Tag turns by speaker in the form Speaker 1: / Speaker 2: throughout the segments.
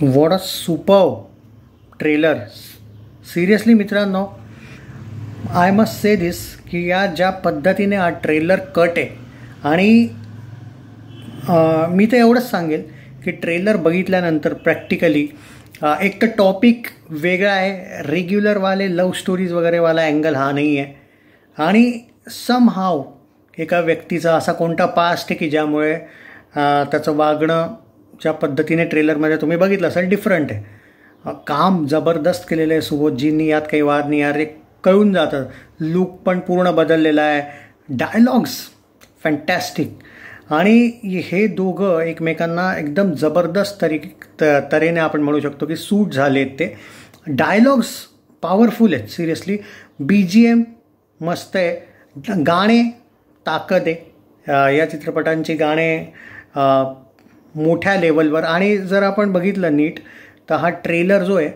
Speaker 1: What a superb trailer. Seriously मित्रांनो, I must say दिस की या ज्या पद्धतीने हा ट्रेलर कट आहे आणि मी तर एवढंच सांगेल की ट्रेलर बघितल्यानंतर प्रॅक्टिकली एक तर टॉपिक वेगळा आहे, रेग्युलरवाले लव्ह स्टोरीज वगैरेवाला अँगल हा नाही आहे आणि समहाव एका व्यक्तीचा असा कोणता पास्ट आहे की ज्यामुळे त्याचं वागणं ज्या पद्धतीने ट्रेलरमध्ये तुम्ही बघितलं असेल डिफरंट आहे. काम जबरदस्त केलेलं आहे सुबोधजींनी, यात काही वाद नाही यार, एक कळून जातं. लुक पण पूर्ण बदललेला आहे, डायलॉग्स फॅन्टॅस्टिक आणि हे दोघं एकमेकांना एकदम जबरदस्त तऱ्हेने आपण म्हणू शकतो की सूट झाले आहेत. ते डायलॉग्स पॉवरफुल आहेत सिरियसली, BGM मस्त आहे, गाणे ताकद आहे. या चित्रपटांची गाणे मोठ्या लेवलवर. आणि जर आपण बघितलं नीट तर हा ट्रेलर जो आहे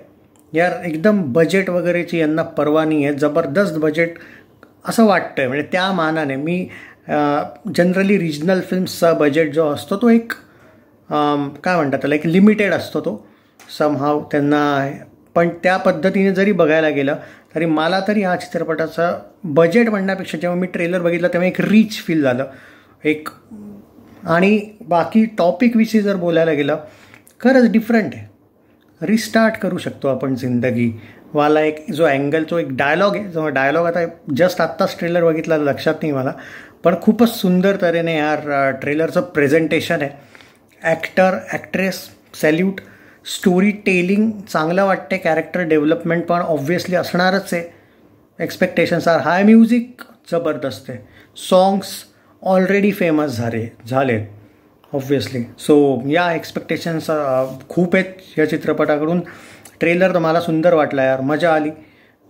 Speaker 1: यार एकदम बजेट वगैरेची यांना पर्वा नाही आहे, जबरदस्त बजेट असं वाटतं आहे. म्हणजे त्या मानाने मी जनरली रिजनल फिल्म्सचा बजेट जो असतो तो एक काय म्हणतात त्याला, एक लिमिटेड असतो तो समहाव त्यांना. पण त्या पद्धतीने जरी बघायला गेलं तरी मला तरी ह्या चित्रपटाचा बजेट म्हणण्यापेक्षा जेव्हा मी ट्रेलर बघितलं तेव्हा एक रीच फील झालं एक. आणि बाकी टॉपिकविषयी जर बोलायला गेलं खरंच डिफरंट आहे. रिस्टार्ट करू शकतो आपण जिंदगी वाला एक जो अँगल, तो एक डायलॉग आहे, जो डायलॉग आता जस्ट आत्ताच ट्रेलर बघितला लक्षात नाही मला, पण खूपच सुंदर तऱ्हेने यार ट्रेलरचं प्रेझेंटेशन आहे. Actor actress salute, story telling चांगलं वाटते, कॅरेक्टर डेव्हलपमेंट पण ऑब्व्हियसली असणारच आहे, एक्सपेक्टेशन्स आर हाय, म्युझिक जबरदस्त आहे, सॉंग्स ऑलरेडी फेमस झाले ऑब्व्हियसली. सो या एक्सपेक्टेशन्स खूप आहेत या चित्रपटाकडून. ट्रेलर तर मला सुंदर वाटला यार, मजा आली.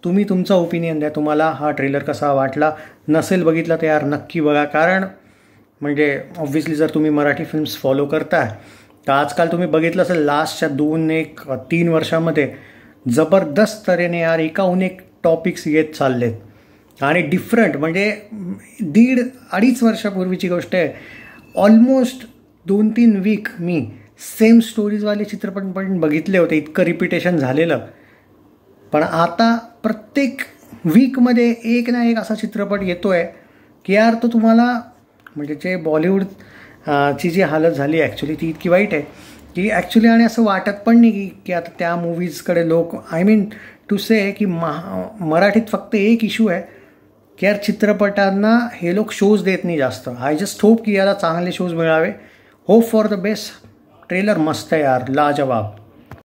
Speaker 1: तुम्ही तुमचा ओपिनियन द्या, तुम्हाला हा ट्रेलर कसा वाटला. नसेल बघितला तर यार नक्की बघा, कारण म्हणजे ऑब्व्हियसली जर तुम्ही मराठी फिल्म्स फॉलो करताय तर आजकाल तुम्ही बघितलं असेल लास्टच्या 2-3 वर्षामध्ये जबरदस्त तऱ्हेने यार एकाहून एक टॉपिक्स येत चाललेत आणि डिफरंट. म्हणजे 1.5-2.5 वर्षापूर्वीची गोष्ट आहे, ऑलमोस्ट 2-3 वीक मी सेम स्टोरीजवाले चित्रपट पण बघितले होते, इतकं रिपिटेशन झालेलं. पण आता प्रत्येक वीकमध्ये एक ना एक असा चित्रपट येतो आहे की यार तो तुम्हाला म्हणजे जे बॉलिवूड ची जी हालत झाली ॲक्च्युली ती इतकी वाईट आहे की ॲक्च्युली, आणि असं वाटत पण नाही की आता त्या मूवीजकडे लोक, आय मीन टू से की मराठीत फक्त एक इश्यू आहे की यार चित्रपटांना हे लोक शोज देत नाही जास्त. आय जस्ट होप की याला चांगले शोज मिळावे. Hope for the best. Trailer मस्त आहे यार, लाजवाब.